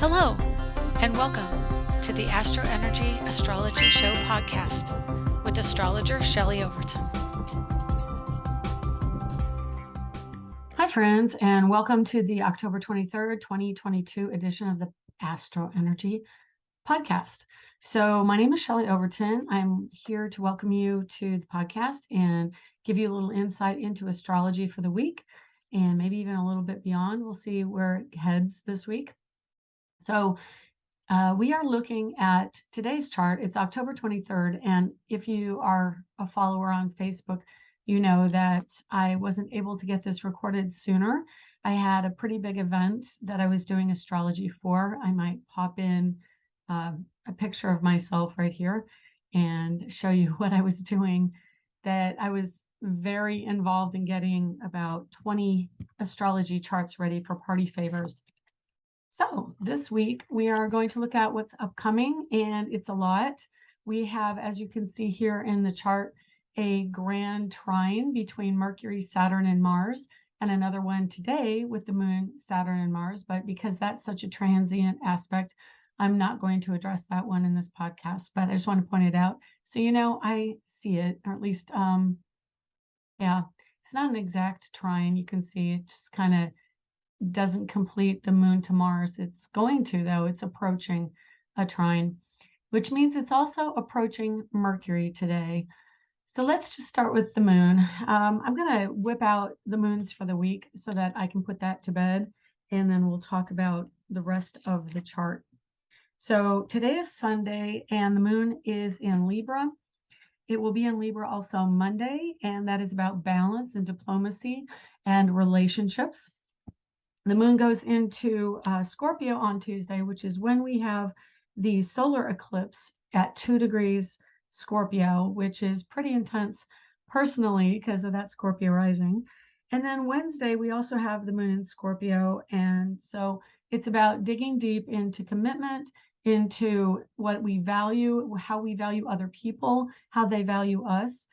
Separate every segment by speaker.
Speaker 1: Hello, and welcome to the AstroEnergy Astrology Show podcast with astrologer Shelley Overton.
Speaker 2: Hi, friends, and welcome to the October 23rd, 2022 edition of the AstroEnergy podcast. So my name is Shelley Overton. I'm here to welcome you to the podcast and give you a little insight into astrology for the week and maybe even a little bit beyond. We'll see where it heads this week. So we are looking at today's chart. It's October 23rd, and if you are a follower on Facebook, you know that I wasn't able to get this recorded sooner. I had a pretty big event that I was doing astrology for. I might pop in a picture of myself right here and show you what I was doing, that I was very involved in getting about 20 astrology charts ready for party favors. So this week we are going to look at what's upcoming, and it's a lot. We have, as you can see here in the chart, a grand trine between Mercury, Saturn, and Mars, and another one today with the Moon, Saturn, and Mars. But because that's such a transient aspect, I'm not going to address that one in this podcast, but I just want to point it out so you know I see it, or at least, yeah, it's not an exact trine. You can see it just kind of doesn't complete the Moon to Mars. It's going to, though. It's approaching a trine, which means it's also approaching Mercury today. So let's just start with the Moon. I'm going to whip out the moons for the week so that I can put that to bed, and then we'll talk about the rest of the chart. So today is Sunday, and the Moon is in Libra. It will be in Libra also Monday, and that is about balance and diplomacy and relationships. The Moon goes into Scorpio on Tuesday, which is when we have the solar eclipse at 2 degrees Scorpio, which is pretty intense personally because of that Scorpio rising. And then Wednesday, we also have the Moon in Scorpio. And so it's about digging deep into commitment, into what we value, how we value other people, how they value us.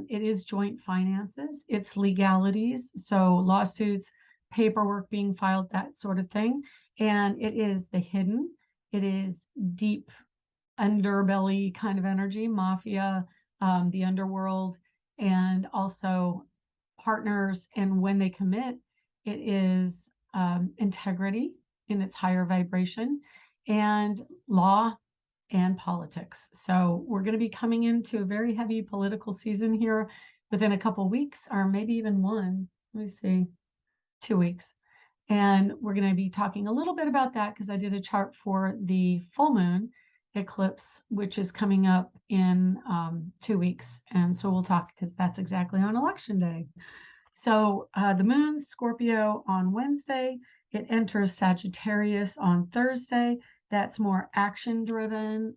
Speaker 2: It is joint finances, it's legalities, so lawsuits, paperwork being filed, that sort of thing. And it is the hidden, it is deep underbelly kind of energy, mafia, the underworld, and also partners. And when they commit, it is integrity in its higher vibration, and law and politics. So we're going to be coming into a very heavy political season here within a couple weeks, or maybe even one. Let me see. 2 weeks. And we're going to be talking a little bit about that because I did a chart for the full moon eclipse, which is coming up in 2 weeks. And so we'll talk because that's exactly on election day. So the moon's Scorpio on Wednesday. It enters Sagittarius on Thursday. That's more action driven,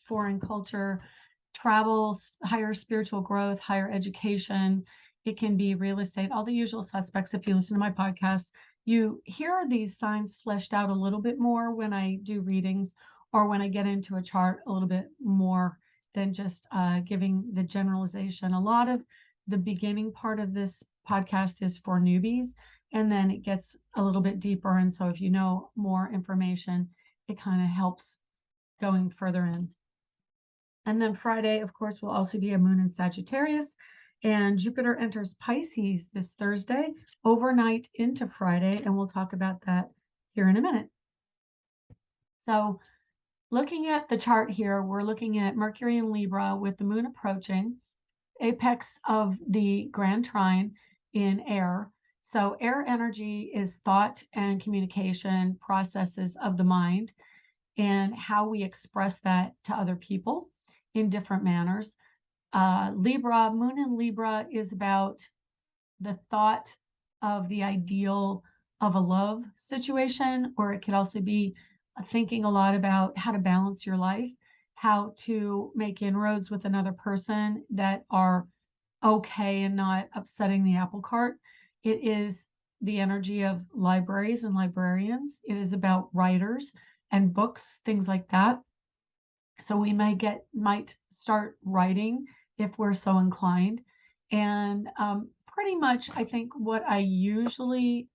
Speaker 2: foreign culture, travel, higher spiritual growth, higher education. It can be real estate, all the usual suspects. If you listen to my podcast, you hear these signs fleshed out a little bit more when I do readings or when I get into a chart a little bit more than just giving the generalization. A lot of the beginning part of this podcast is for newbies, and then it gets a little bit deeper. And so if you know more information, it kind of helps going further in. And then Friday, of course, will also be a Moon in Sagittarius. And Jupiter enters Pisces this Thursday, overnight into Friday, and we'll talk about that here in a minute. So looking at the chart here, we're looking at Mercury in Libra with the Moon approaching, apex of the Grand Trine in air. So air energy is thought and communication processes of the mind and how we express that to other people in different manners. Libra, Moon in Libra is about the thought of the ideal of a love situation, or it could also be thinking a lot about how to balance your life, how to make inroads with another person that are okay and not upsetting the apple cart. It is the energy of libraries and librarians. It is about writers and books, things like that. So we might start writing if we're so inclined. And pretty much, I think what I usually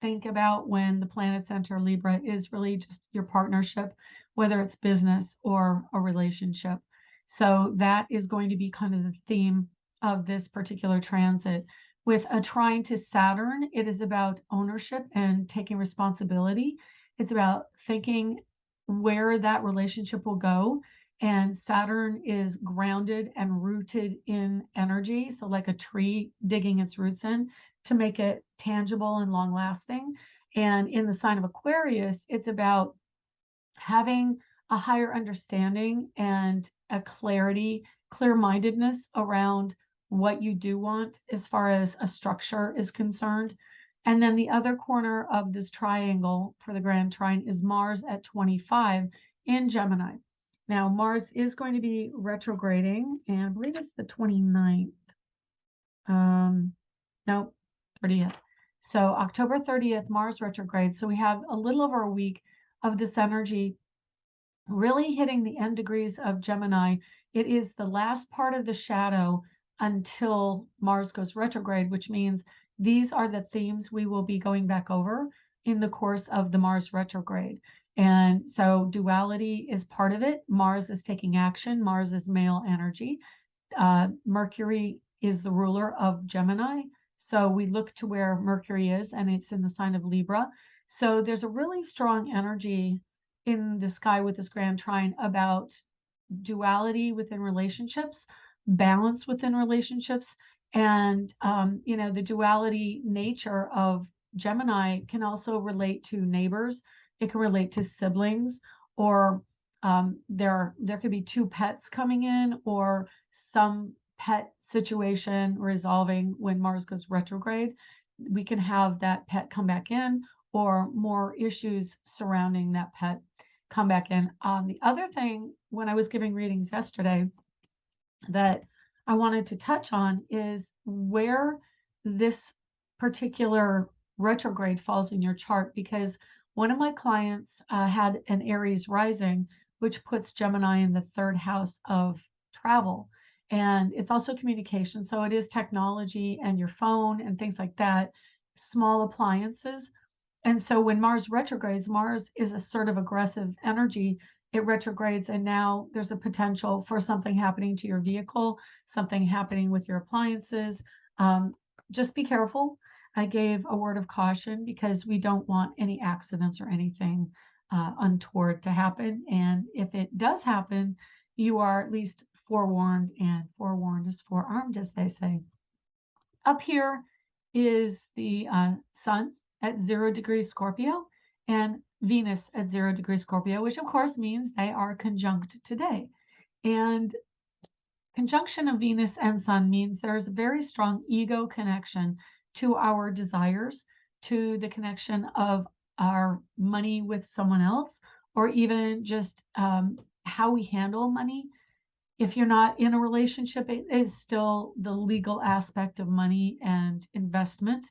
Speaker 2: think about when the planets enter Libra is really just your partnership, whether it's business or a relationship. So that is going to be kind of the theme of this particular transit. With a trine to Saturn, it is about ownership and taking responsibility. It's about thinking where that relationship will go. And Saturn is grounded and rooted in energy. So, like a tree digging its roots in to make it tangible and long lasting. And in the sign of Aquarius, it's about having a higher understanding and a clarity, clear mindedness around what you do want as far as a structure is concerned. And then the other corner of this triangle for the grand trine is Mars at 25 in Gemini. Now, Mars is going to be retrograding, and I believe it's the 29th. No, 30th. So October 30th, Mars retrograde. So we have a little over a week of this energy really hitting the end degrees of Gemini. It is the last part of the shadow until Mars goes retrograde, which means these are the themes we will be going back over in the course of the Mars retrograde. And so duality is part of it. Mars is taking action. Mars is male energy. Mercury is the ruler of Gemini. So we look to where Mercury is, and it's in the sign of Libra. So there's a really strong energy in the sky with this grand trine about duality within relationships, balance within relationships, and the duality nature of Gemini can also relate to neighbors. It can relate to siblings, or there could be two pets coming in, or some pet situation resolving when Mars goes retrograde. We can have that pet come back in, or more issues surrounding that pet come back in. The other thing, when I was giving readings yesterday, that I wanted to touch on is where this particular retrograde falls in your chart, because one of my clients had an Aries rising, which puts Gemini in the third house of travel. And it's also communication. So it is technology and your phone and things like that, small appliances. And so when Mars retrogrades, Mars is assertive, aggressive energy. It retrogrades, and now there's a potential for something happening to your vehicle, something happening with your appliances. Just be careful. I gave a word of caution because we don't want any accidents or anything untoward to happen. And if it does happen, you are at least forewarned, and forewarned is forearmed, as they say. Up here is the Sun at 0 degrees Scorpio and Venus at 0 degrees Scorpio, which of course means they are conjunct today. And conjunction of Venus and Sun means there's a very strong ego connection to our desires, to the connection of our money with someone else, or even just how we handle money. If you're not in a relationship, it is still the legal aspect of money and investment.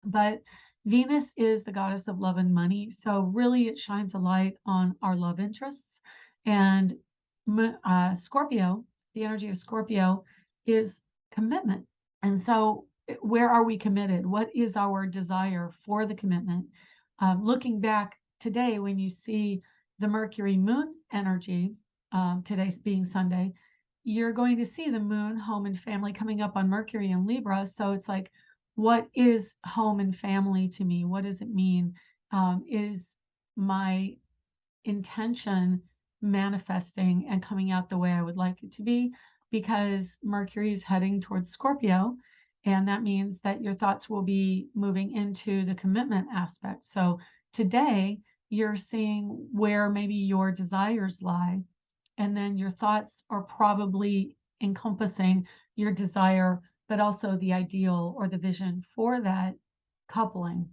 Speaker 2: But Venus is the goddess of love and money. So really it shines a light on our love interests. And Scorpio, the energy of Scorpio, is commitment. And so where are we committed? What is our desire for the commitment? Looking back today, when you see the Mercury moon energy, today being Sunday, you're going to see the moon, home, and family coming up on Mercury and Libra. So it's like, what is home and family to me? What does it mean? Is my intention manifesting and coming out the way I would like it to be? Because Mercury is heading towards Scorpio, and that means that your thoughts will be moving into the commitment aspect. So today, you're seeing where maybe your desires lie, and then your thoughts are probably encompassing your desire, but also the ideal or the vision for that coupling.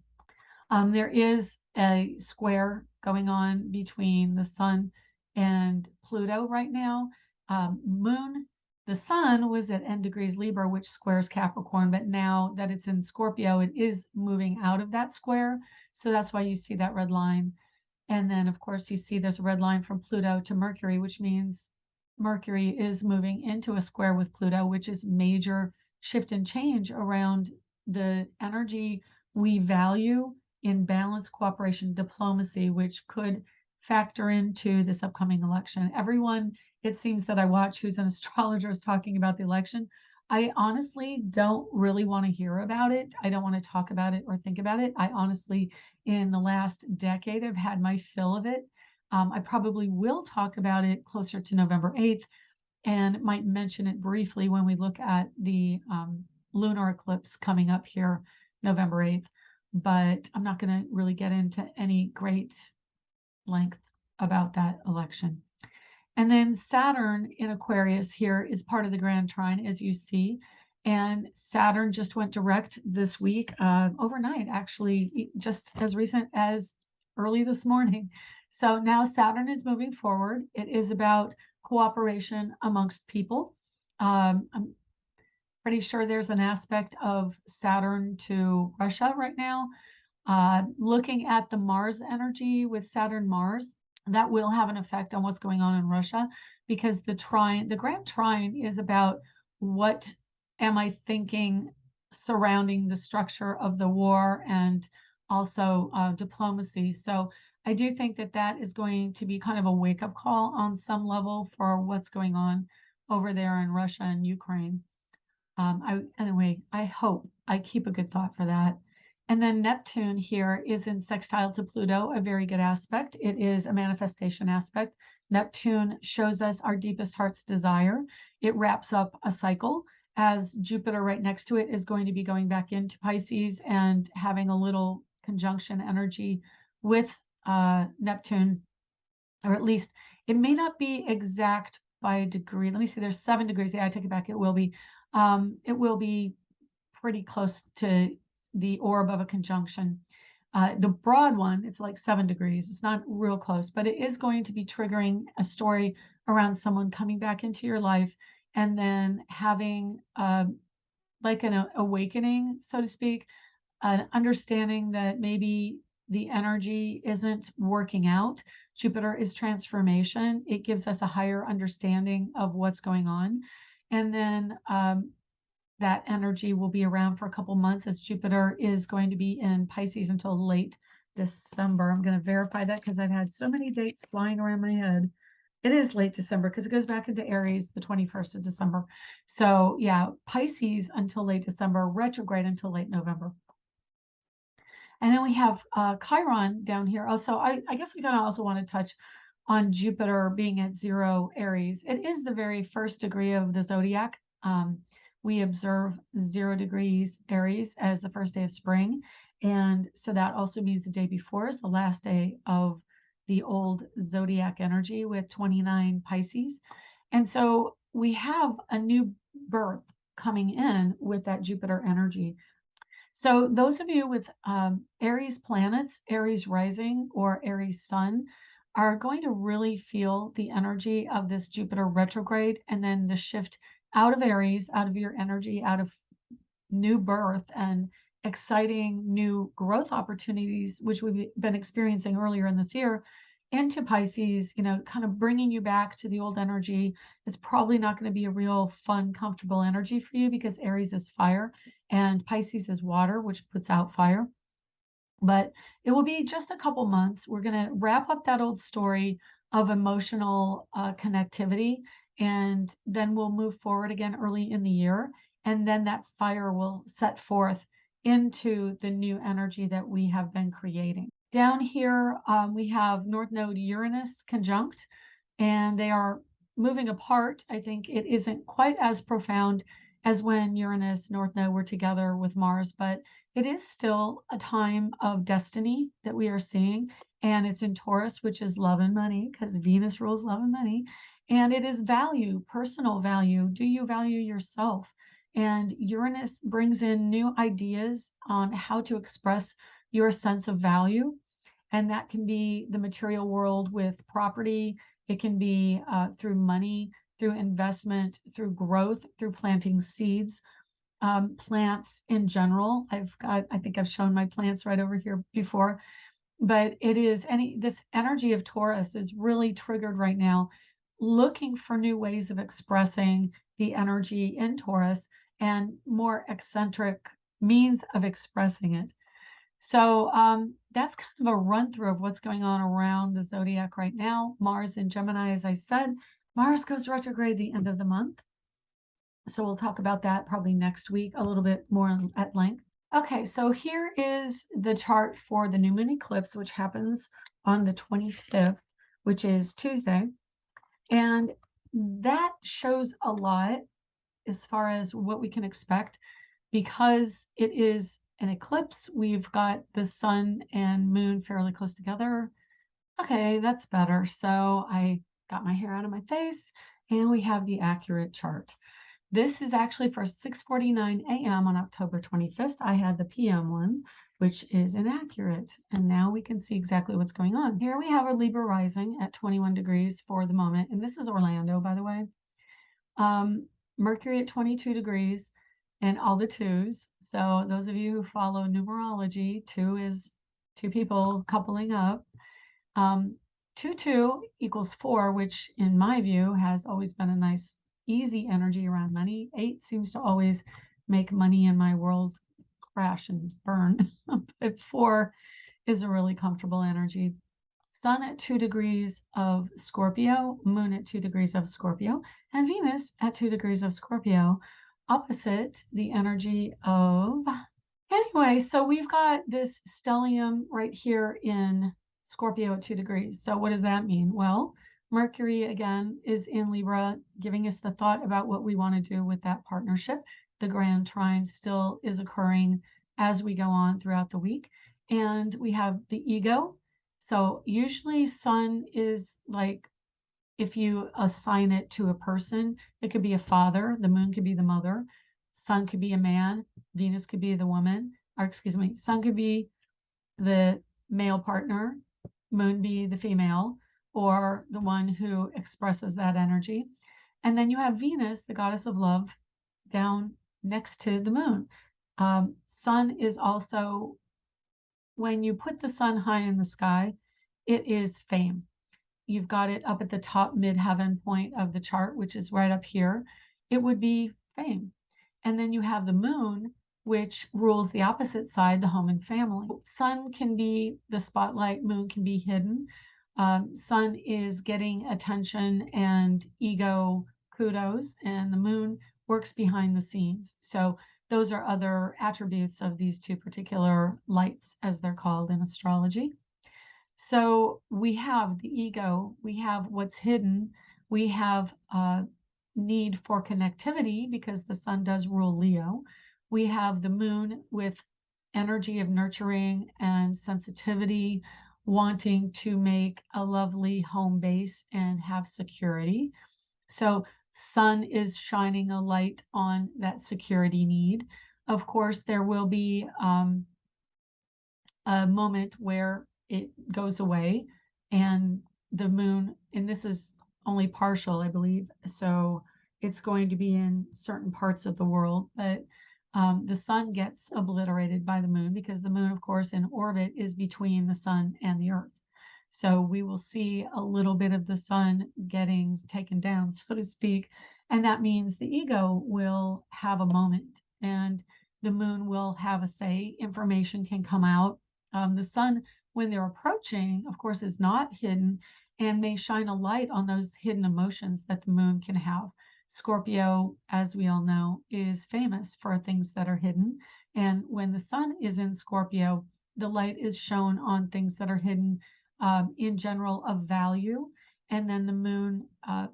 Speaker 2: There is a square going on between the Sun and Pluto right now. The Sun was at N degrees Libra, which squares Capricorn, but now that it's in Scorpio, it is moving out of that square. So that's why you see that red line. And then, of course, you see there's a red line from Pluto to Mercury, which means Mercury is moving into a square with Pluto, which is major shift and change around the energy we value in balance, cooperation, diplomacy, which could factor into this upcoming election. Everyone, it seems that I watch who's an astrologer is talking about the election. I honestly don't really want to hear about it. I don't want to talk about it or think about it. I honestly, in the last decade, have had my fill of it. I probably will talk about it closer to November 8th and might mention it briefly when we look at the lunar eclipse coming up here November 8th. But I'm not going to really get into any great length about that election. And then Saturn in Aquarius here is part of the Grand Trine, as you see. And Saturn just went direct this week, overnight, actually, just as recent as early this morning. So now Saturn is moving forward. It is about cooperation amongst people. I'm pretty sure there's an aspect of Saturn to Russia right now. Looking at the Mars energy with Saturn Mars, that will have an effect on what's going on in Russia, because the Grand Trine is about what am I thinking surrounding the structure of the war and also diplomacy. So I do think that that is going to be kind of a wake-up call on some level for what's going on over there in Russia and Ukraine. Anyway, I hope I keep a good thought for that. And then Neptune here is in sextile to Pluto, a very good aspect. It is a manifestation aspect. Neptune shows us our deepest heart's desire. It wraps up a cycle, as Jupiter right next to it is going to be going back into Pisces and having a little conjunction energy with Neptune, or at least it may not be exact by a degree. Let me see, there's 7 degrees. Yeah, I take it back. It will be pretty close to the orb of a conjunction. The broad one, it's like 7 degrees. It's not real close, but it is going to be triggering a story around someone coming back into your life and then having like an awakening, so to speak, an understanding that maybe the energy isn't working out. Jupiter is transformation. It gives us a higher understanding of what's going on. And then that energy will be around for a couple months, as Jupiter is going to be in Pisces until late December. I'm going to verify that because I've had so many dates flying around my head. It is late December because it goes back into Aries the 21st of December. So yeah, Pisces until late December, retrograde until late November. And then we have Chiron down here. Also, I guess we kind of also want to touch on Jupiter being at 0 Aries. It is the very first degree of the zodiac. We observe 0 degrees Aries as the first day of spring. And so that also means the day before is the last day of the old zodiac energy with 29 Pisces. And so we have a new birth coming in with that Jupiter energy. So those of you with Aries planets, Aries rising or Aries sun, are going to really feel the energy of this Jupiter retrograde and then the shift out of Aries, out of your energy, out of new birth and exciting new growth opportunities, which we've been experiencing earlier in this year, into Pisces, kind of bringing you back to the old energy. It's probably not going to be a real fun, comfortable energy for you because Aries is fire and Pisces is water, which puts out fire. But it will be just a couple months. We're going to wrap up that old story of emotional connectivity, and then we'll move forward again early in the year. And then that fire will set forth into the new energy that we have been creating. Down here, we have North Node Uranus conjunct, and they are moving apart. I think it isn't quite as profound as when Uranus, North Node were together with Mars, but it is still a time of destiny that we are seeing. And it's in Taurus, which is love and money, because Venus rules love and money. And it is value, personal value. Do you value yourself? And Uranus brings in new ideas on how to express your sense of value. And that can be the material world with property. It can be through money, through investment, through growth, through planting seeds, plants in general. I think I've shown my plants right over here before, but it is this energy of Taurus is really triggered right now, looking for new ways of expressing the energy in Taurus and more eccentric means of expressing it. So that's kind of a run through of what's going on around the zodiac right now. Mars in Gemini, as I said, Mars goes retrograde the end of the month. So we'll talk about that probably next week a little bit more at length. Okay, so here is the chart for the new moon eclipse, which happens on the 25th, which is Tuesday. And that shows a lot as far as what we can expect. Because it is an eclipse, we've got the sun and moon fairly close together. Okay, that's better. So I got my hair out of my face and we have the accurate chart. This is actually for 6:49 a.m. on October 25th. I had the PM one, which is inaccurate. And now we can see exactly what's going on. Here we have a Libra rising at 21 degrees for the moment. And this is Orlando, by the way. Mercury at 22 degrees and all the twos. So those of you who follow numerology, two is two people coupling up. 2 equals 4, which in my view has always been a nice, easy energy around money. 8 seems to always make money in my world crash and burn. But 4 is a really comfortable energy. Sun at 2 degrees of Scorpio, Moon at 2 degrees of Scorpio, and Venus at 2 degrees of Scorpio, opposite the energy of... Anyway, so we've got this stellium right here in Scorpio at 2 degrees. So what does that mean? Well, Mercury, again, is in Libra, giving us the thought about what we want to do with that partnership. The grand trine still is occurring as we go on throughout the week. And we have the ego. So usually sun is like, if you assign it to a person, it could be a father, the moon could be the mother, sun could be a man, Venus could be the woman, or excuse me, sun could be the male partner, moon be the female, or the one who expresses that energy. And then you have Venus, the goddess of love, down next to the moon. Sun is also, when you put the sun high in the sky, it is fame. You've got it up at the top midheaven point of the chart, which is right up here. It would be fame. And then you have the moon, which rules the opposite side, the home and family. Sun can be the spotlight, moon can be hidden. Sun is getting attention and ego kudos, and the moon works behind the scenes. So those are other attributes of these two particular lights, as they're called in astrology. So we have the ego, we have what's hidden, we have need for connectivity because the sun does rule Leo. We have the moon with energy of nurturing and sensitivity, wanting to make a lovely home base and have security. So sun is shining a light on that security need. Of course, there will be a moment where it goes away and the moon, and this is only partial, I believe, so it's going to be in certain parts of the world, but the sun gets obliterated by the moon because the moon, of course, in orbit is between the sun and the earth. So we will see a little bit of the sun getting taken down, so to speak, and that means the ego will have a moment and the moon will have a say. Information can come out. The sun, when they're approaching, of course, is not hidden and may shine a light on those hidden emotions that the moon can have. Scorpio, as we all know, is famous for things that are hidden. And when the sun is in Scorpio, the light is shown on things that are hidden, in general of value. And then the moon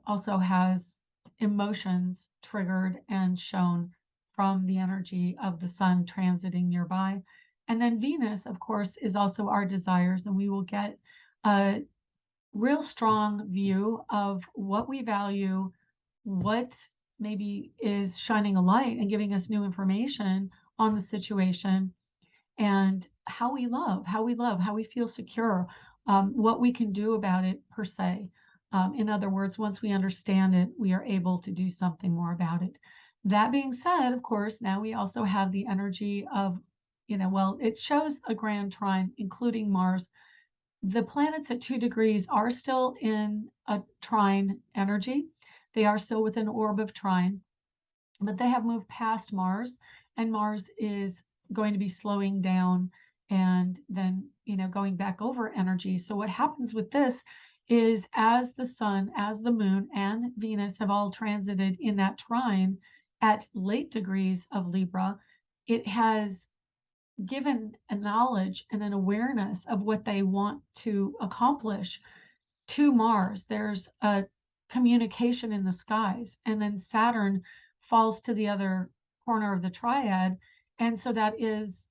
Speaker 2: also has emotions triggered and shown from the energy of the sun transiting nearby. And then Venus, of course, is also our desires, and we will get a real strong view of what we value, what maybe is shining a light and giving us new information on the situation, and how we love, how we feel secure, what we can do about it per se. In other words, once we understand it, we are able to do something more about it. That being said, of course, now we also have the energy of, well, it shows a grand trine, including Mars. The planets at 2 degrees are still in a trine energy. They are still within orb of trine, but they have moved past Mars, and Mars is going to be slowing down and then, going back over energy. So what happens with this is, as the sun, as the moon, and Venus have all transited in that trine at late degrees of Libra, it has given a knowledge and an awareness of what they want to accomplish to Mars. There's a communication in the skies, and then Saturn falls to the other corner of the triad. And so that is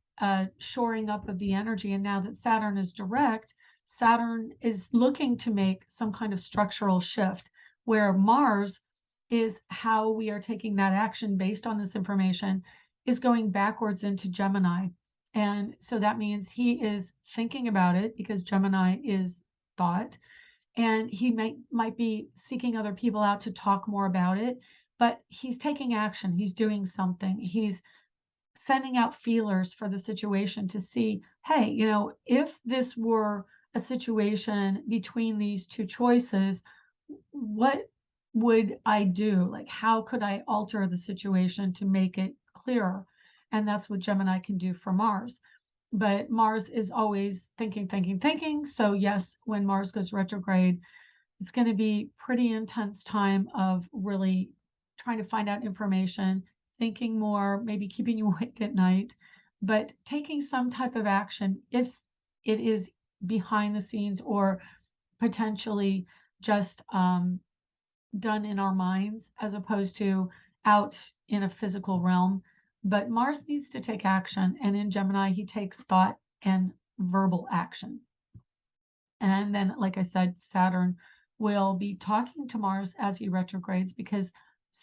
Speaker 2: shoring up of the energy. And now that Saturn is direct, Saturn is looking to make some kind of structural shift, where Mars is how we are taking that action based on this information, is going backwards into Gemini. And so that means he is thinking about it, because Gemini is thought, and he might be seeking other people out to talk more about it, but he's taking action. He's doing something. He's sending out feelers for the situation to see, hey, if this were a situation between these two choices, what would I do? Like, how could I alter the situation to make it clearer? And that's what Gemini can do for Mars. But Mars is always thinking, thinking, thinking. So yes, when Mars goes retrograde, it's going to be pretty intense time of really trying to find out information, thinking more, maybe keeping you awake at night, but taking some type of action if it is behind the scenes, or potentially just done in our minds as opposed to out in a physical realm. But Mars needs to take action, and in Gemini, he takes thought and verbal action. And then, like I said, Saturn will be talking to Mars as he retrogrades, because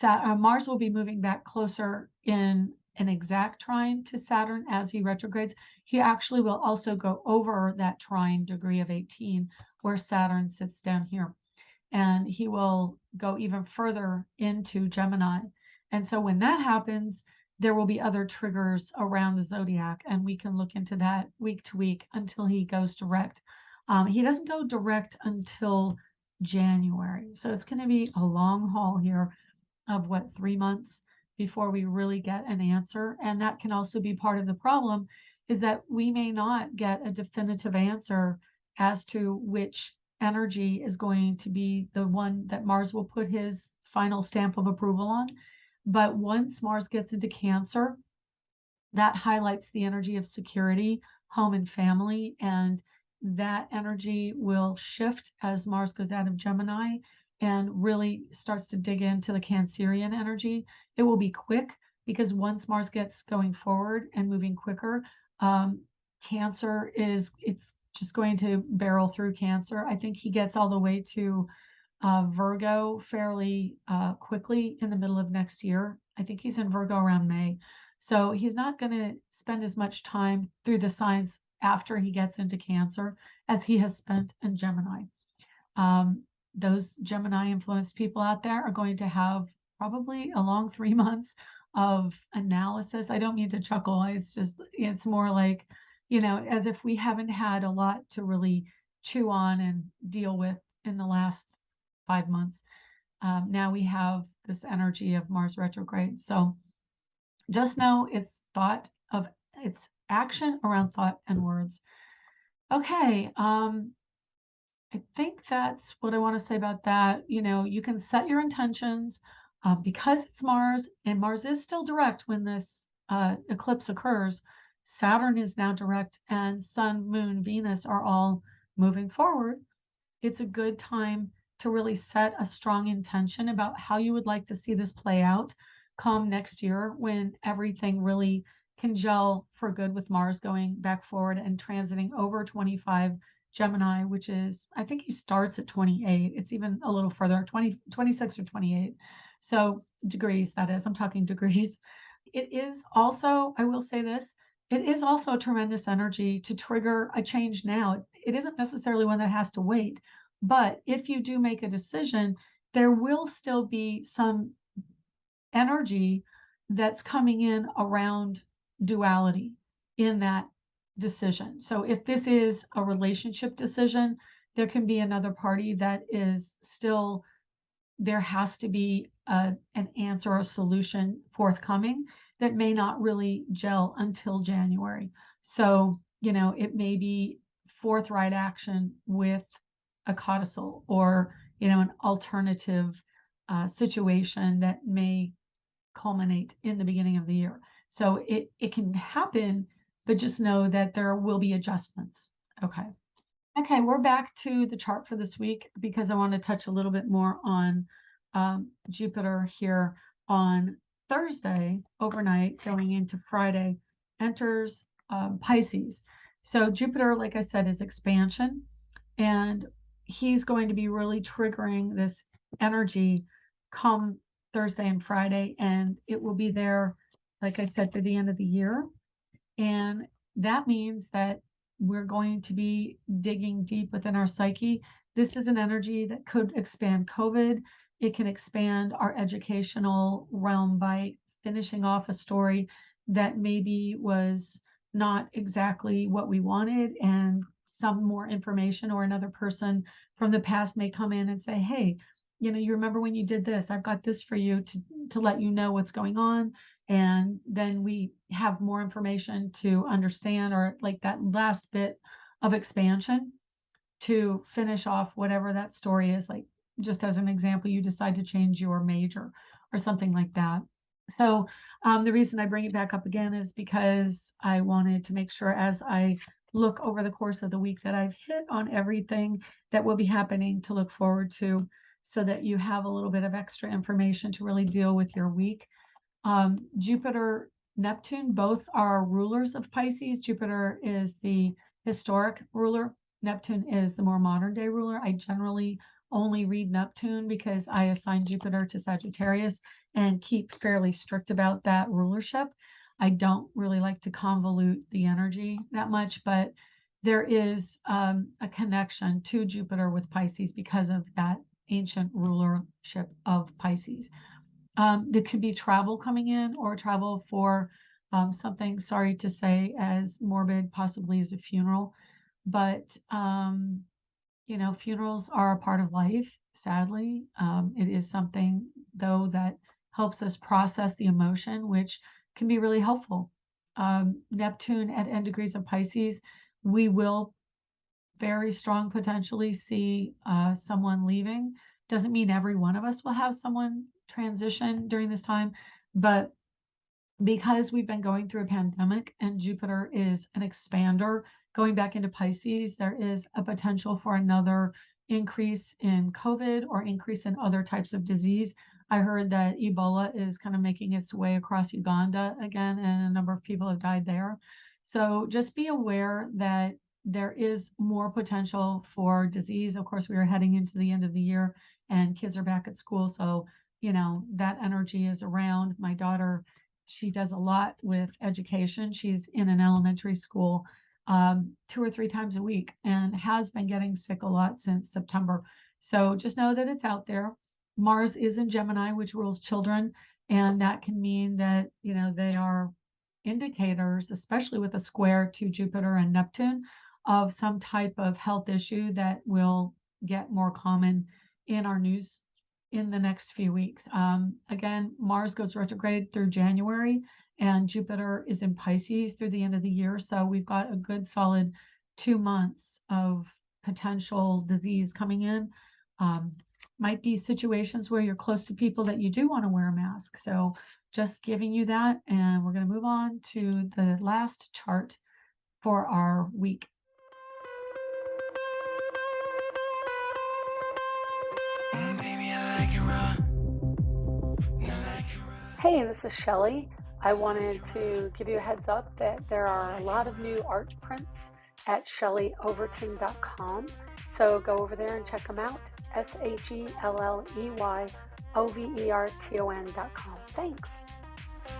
Speaker 2: Mars will be moving back closer in an exact trine to Saturn as he retrogrades. He actually will also go over that trine degree of 18, where Saturn sits down here, and he will go even further into Gemini. And so when that happens, there will be other triggers around the zodiac, and we can look into that week to week until he goes direct. He doesn't go direct until January. So it's going to be a long haul here of 3 months before we really get an answer. And that can also be part of the problem, is that we may not get a definitive answer as to which energy is going to be the one that Mars will put his final stamp of approval on. But once Mars gets into Cancer, that highlights the energy of security, home, and family. And that energy will shift as Mars goes out of Gemini and really starts to dig into the Cancerian energy. It will be quick, because once Mars gets going forward and moving quicker, Cancer it's just going to barrel through Cancer. I think he gets all the way to Virgo fairly quickly in the middle of next year. I think he's in Virgo around May. So he's not going to spend as much time through the signs after he gets into Cancer as he has spent in Gemini. Those Gemini influenced people out there are going to have probably a long 3 months of analysis. I don't mean to chuckle. It's more like, as if we haven't had a lot to really chew on and deal with in the last 5 months. Now we have this energy of Mars retrograde. So just know it's action around thought and words. Okay. I think that's what I want to say about that. You can set your intentions, because it's Mars, and Mars is still direct when this eclipse occurs. Saturn is now direct, and Sun, Moon, Venus are all moving forward. It's a good time to really set a strong intention about how you would like to see this play out come next year, when everything really can gel for good, with Mars going back forward and transiting over 25 Gemini, which is, I think he starts at 28. It's even a little further, 26 or 28. So degrees, that is, I'm talking degrees. It is also, I will say this, it is also a tremendous energy to trigger a change now. It isn't necessarily one that has to wait, but if you do make a decision, there will still be some energy that's coming in around duality in that decision. So if this is a relationship decision, there can be another party that is still, there has to be an answer or a solution forthcoming that may not really gel until January. So it may be forthright action with a codicil or, an alternative situation that may culminate in the beginning of the year. So it can happen, but just know that there will be adjustments. Okay, we're back to the chart for this week because I want to touch a little bit more on Jupiter here on Thursday overnight going into Friday enters Pisces. So Jupiter, like I said, is expansion, and he's going to be really triggering this energy come Thursday and Friday, and it will be there, like I said, through the end of the year. And that means that we're going to be digging deep within our psyche. This is an energy that could expand COVID. It can expand our educational realm by finishing off a story that maybe was not exactly what we wanted, and some more information or another person from the past may come in and say, hey, you remember when you did this? I've got this for you to let you know what's going on. And then we have more information to understand, or like that last bit of expansion to finish off whatever that story is. Like, just as an example, you decide to change your major or something like that. So the reason I bring it back up again is because I wanted to make sure, as I look over the course of the week, that I've hit on everything that will be happening to look forward to, so that you have a little bit of extra information to really deal with your week. Jupiter, Neptune, both are rulers of Pisces. Jupiter is the historic ruler. Neptune is the more modern day ruler. I generally only read Neptune because I assign Jupiter to Sagittarius and keep fairly strict about that rulership. I don't really like to convolute the energy that much, but there is a connection to Jupiter with Pisces because of that ancient rulership of Pisces. There could be travel coming in, or travel for something, sorry to say, as morbid possibly as a funeral. But funerals are a part of life, sadly. It is something, though, that helps us process the emotion, which can be really helpful. Neptune at end degrees of Pisces, we will very strong potentially see someone leaving. Doesn't mean every one of us will have someone transition during this time, but because we've been going through a pandemic and Jupiter is an expander going back into Pisces, there is a potential for another increase in COVID or increase in other types of disease. I heard that Ebola is kind of making its way across Uganda again, and a number of people have died there. So just be aware that there is more potential for disease. Of course, we are heading into the end of the year and kids are back at school. So, that energy is around. My daughter, she does a lot with education. She's in an elementary school 2 or 3 times a week and has been getting sick a lot since September. So just know that it's out there. Mars is in Gemini, which rules children. And that can mean that, they are indicators, especially with a square to Jupiter and Neptune, of some type of health issue that will get more common in our news in the next few weeks. Again, Mars goes retrograde through January, and Jupiter is in Pisces through the end of the year. So we've got a good solid 2 months of potential disease coming in. Might be situations where you're close to people that you do want to wear a mask. So just giving you that, and we're going to move on to the last chart for our week.
Speaker 1: Hey, this is Shelley. I wanted to give you a heads up that there are a lot of new art prints at ShelleyOverton.com. So go over there and check them out. ShelleyOverton.com. Thanks.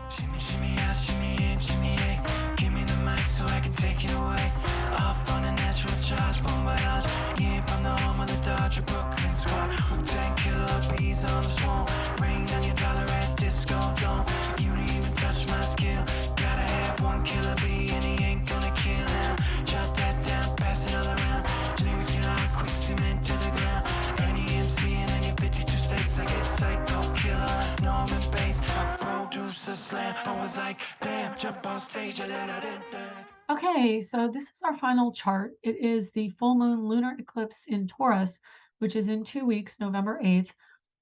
Speaker 3: Shimmy, shimmy, yeah, shimmy, yeah, shimmy, yeah. Give me the mic so I can take it away. Up on a natural charge, bon voyage. Yeah, from the home of the Dodger Brooklyn squad. Wu-Tang killer bees on the swarm. Rain on your dollar ass disco dome. You didn't even touch my skill. Gotta have one killer bee and he ain't gonna kill him. Chop that down, pass it all around. Lyrics get hard, quick cement to the ground. Any MC and any 52 states, I get psycho killer. Norman Bates, I produce a slam. I was like, damn, jump on stage, I did that.
Speaker 2: Okay, so this is our final chart. It is the full moon lunar eclipse in Taurus, which is in 2 weeks, November 8th.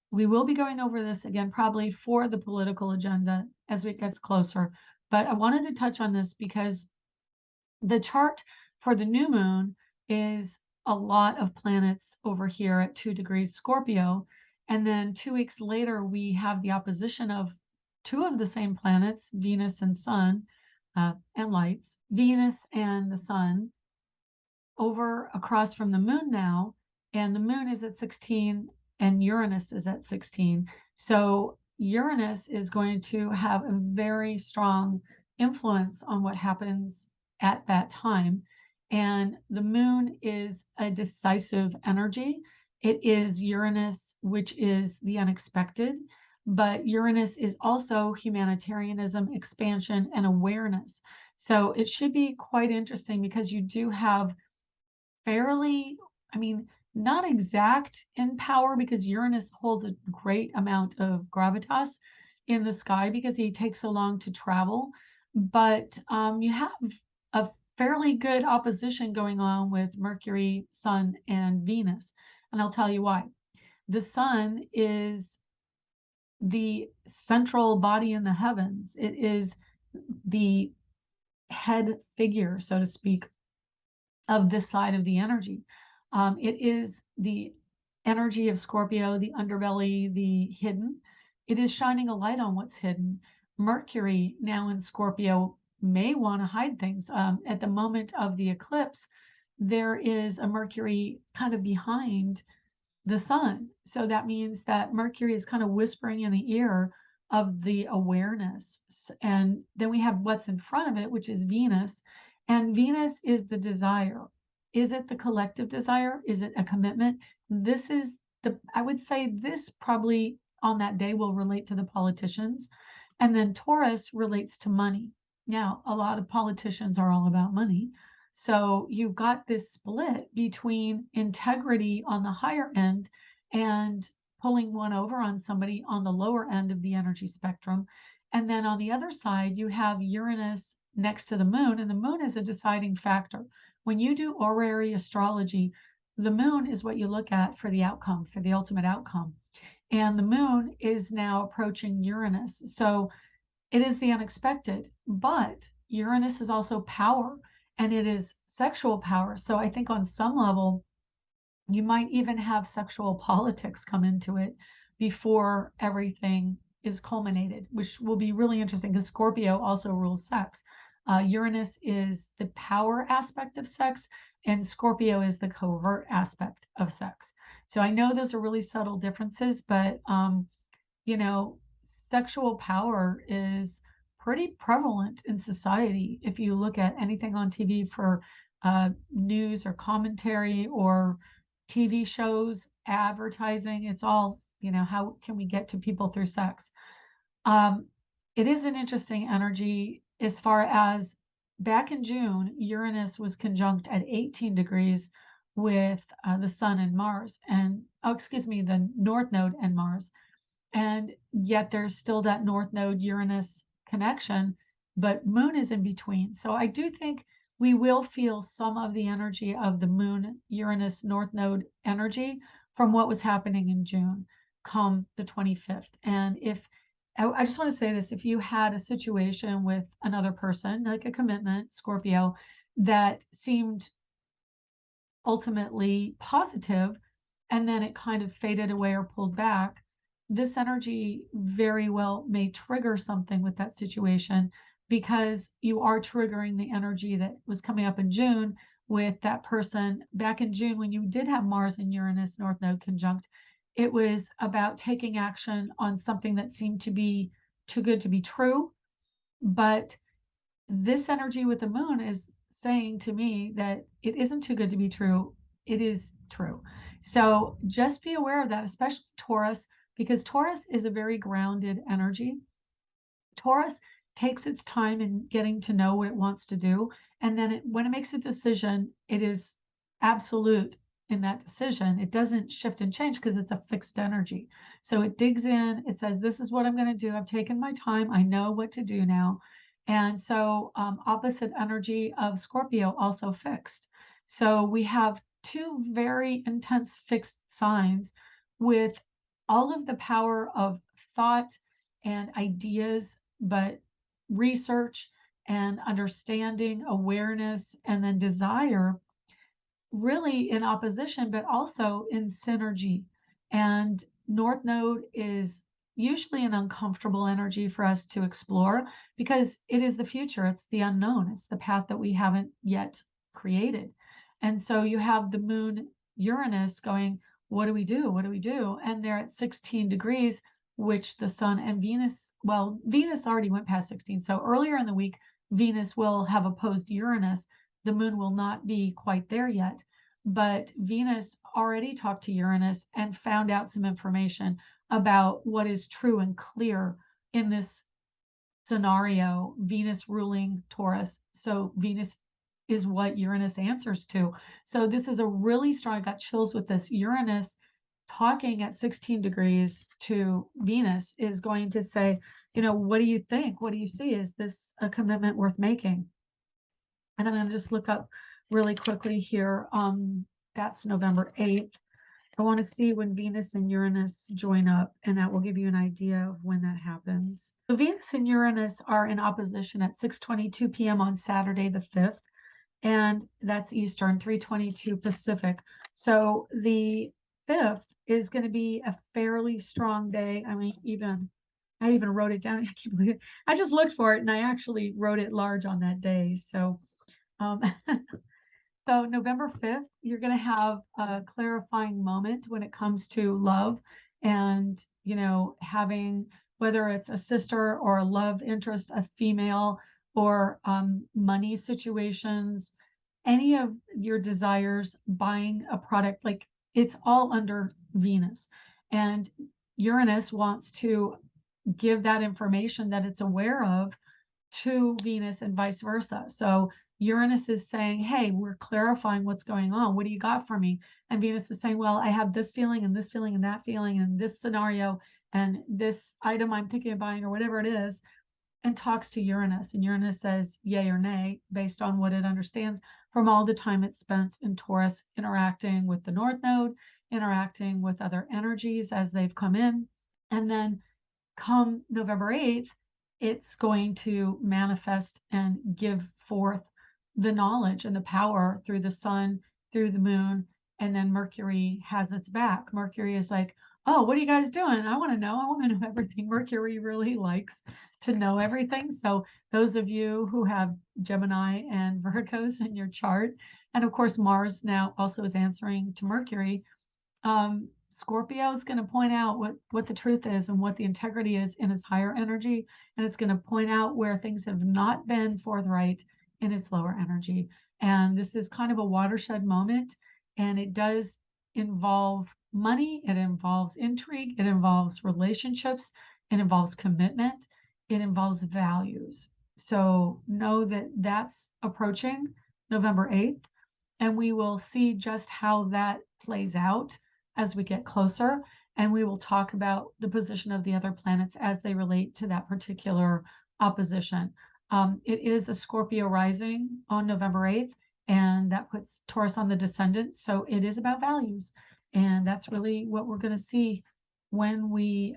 Speaker 2: We will be going over this again, probably for the political agenda as it gets closer. But I wanted to touch on this because the chart for the new moon is a lot of planets over here at 2 degrees Scorpio. And then 2 weeks later, we have the opposition of two of the same planets, Venus and Sun, and lights, Venus and the Sun, over across from the moon now, and the moon is at 16 and Uranus is at 16. So Uranus is going to have a very strong influence on what happens at that time. And the moon is a decisive energy. It is Uranus, which is the unexpected, but Uranus is also humanitarianism, expansion, and awareness. So it should be quite interesting because you do have fairly, I mean, not exact in power because Uranus holds a great amount of gravitas in the sky because he takes so long to travel. But you have a fairly good opposition going on with Mercury, Sun, and Venus. And I'll tell you why. The Sun is the central body in the heavens. It is the head figure, so to speak, of this side of the energy. It is the energy of Scorpio, the underbelly, the hidden. It is shining a light on what's hidden. Mercury, now in Scorpio, may want to hide things. At the moment of the eclipse, there is a Mercury kind of behind the Sun. So that means that Mercury is kind of whispering in the ear of the awareness. And then we have what's in front of it, which is Venus. And Venus is the desire. Is it the collective desire? Is it a commitment? This is I would say this probably on that day will relate to the politicians. And then Taurus relates to money. Now, a lot of politicians are all about money. So you've got this split between integrity on the higher end and pulling one over on somebody on the lower end of the energy spectrum. And then on the other side, you have Uranus next to the moon, and the moon is a deciding factor. When you do horary astrology, the moon is what you look at for the outcome, for the ultimate outcome. And the moon is now approaching Uranus. So it is the unexpected, but Uranus is also power and it is sexual power. So I think on some level, you might even have sexual politics come into it before everything is culminated, which will be really interesting because Scorpio also rules sex. Uranus is the power aspect of sex, and Scorpio is the covert aspect of sex. So I know those are really subtle differences, but you know, sexual power is pretty prevalent in society. If you look at anything on TV for news or commentary or TV shows, advertising, it's all, how can we get to people through sex? It is an interesting energy as far as back in June, Uranus was conjunct at 18 degrees with the Sun and Mars, and, the North Node and Mars. And yet there's still that North Node Uranus connection, but Moon is in between. So I do think we will feel some of the energy of the Moon Uranus North Node energy from what was happening in June come the 25th. And I just want to say this, if you had a situation with another person, like a commitment, Scorpio, that seemed ultimately positive, and then it kind of faded away or pulled back, this energy very well may trigger something with that situation because you are triggering the energy that was coming up in June with that person. Back in June, when you did have Mars and Uranus North Node conjunct, it was about taking action on something that seemed to be too good to be true. But this energy with the moon is saying to me that it isn't too good to be true. It is true. So just be aware of that, especially Taurus, because Taurus is a very grounded energy. Taurus takes its time in getting to know what it wants to do. And then when it makes a decision, it is absolute in that decision. It doesn't shift and change because it's a fixed energy. So it digs in, it says, this is what I'm going to do. I've taken my time. I know what to do now. And so opposite energy of Scorpio also fixed. So we have two very intense fixed signs with all of the power of thought and ideas, but research and understanding, awareness, and then desire really in opposition, but also in synergy. And North Node is usually an uncomfortable energy for us to explore because it is the future, it's the unknown, it's the path that we haven't yet created. And so you have the moon Uranus going, what do we do? What do we do? And they're at 16 degrees, which the sun and Venus, well, Venus already went past 16. So earlier in the week, Venus will have opposed Uranus. The moon will not be quite there yet, but Venus already talked to Uranus and found out some information about what is true and clear in this scenario. Venus ruling Taurus. So Venus is what Uranus answers to. So this is a really strong, I got chills with this. Uranus talking at 16 degrees to Venus is going to say, you know, what do you think? What do you see? Is this a commitment worth making? And I'm going to just look up really quickly here. That's November 8th. I want to see when Venus and Uranus join up, and that will give you an idea of when that happens. So Venus and Uranus are in opposition at 6:22 p.m. on Saturday the 5th, and that's Eastern, 3:22 Pacific. So the 5th is going to be a fairly strong day. I mean, I even wrote it down. I can't believe it. I just looked for it, and I actually wrote it large on that day. So so November 5th, you're going to have a clarifying moment when it comes to love and, you know, having, whether it's a sister or a love interest, a female, or money situations, any of your desires, buying a product, like it's all under Venus. And Uranus wants to give that information that it's aware of to Venus and vice versa. So Uranus is saying, hey, we're clarifying what's going on. What do you got for me? And Venus is saying, well, I have this feeling and this feeling and that feeling and this scenario and this item I'm thinking of buying or whatever it is, and talks to Uranus. And Uranus says yay or nay based on what it understands from all the time it's spent in Taurus interacting with the North Node, interacting with other energies as they've come in. And then come November 8th, it's going to manifest and give forth the knowledge and the power through the sun, through the moon, and then Mercury has its back. Mercury is like, oh, what are you guys doing? I want to know everything. Mercury really likes to know everything. So those of you who have Gemini and Virgos in your chart, and of course Mars now also is answering to Mercury, Scorpio is going to point out what the truth is and what the integrity is in its higher energy, and it's going to point out where things have not been forthright in its lower energy. And this is kind of a watershed moment, and it does involve money, it involves intrigue, it involves relationships, it involves commitment, it involves values. So know that that's approaching November 8th, and we will see just how that plays out as we get closer, and we will talk about the position of the other planets as they relate to that particular opposition. It is a Scorpio rising on November 8th, and that puts Taurus on the descendant. So it is about values, and that's really what we're going to see when we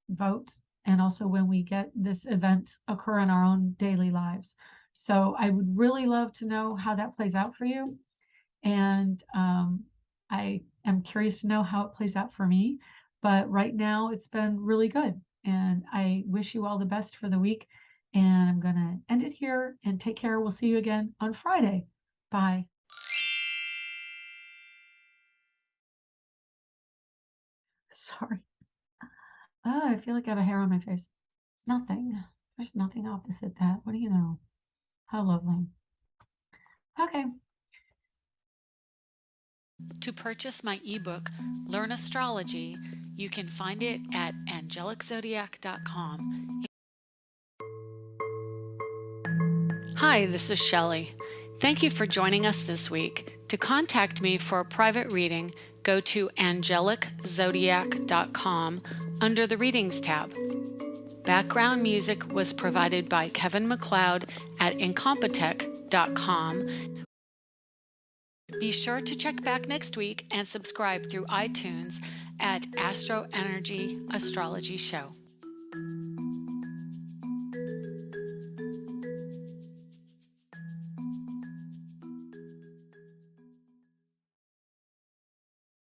Speaker 2: vote, and also when we get this event occur in our own daily lives. So I would really love to know how that plays out for you, and I am curious to know how it plays out for me, but right now it's been really good, and I wish you all the best for the week, and I'm going to end it here, and take care. We'll see you again on Friday. Bye. Sorry. Oh, I feel like I have a hair on my face. Nothing. There's nothing opposite that. What do you know? How lovely. Okay.
Speaker 4: To purchase my ebook, Learn Astrology, you can find it at angeliczodiac.com. Hi, this is Shelley. Thank you for joining us this week. To contact me for a private reading, go to angeliczodiac.com under the Readings tab. Background music was provided by Kevin MacLeod at incompetech.com. Be sure to check back next week and subscribe through iTunes at AstroEnergy Astrology Show.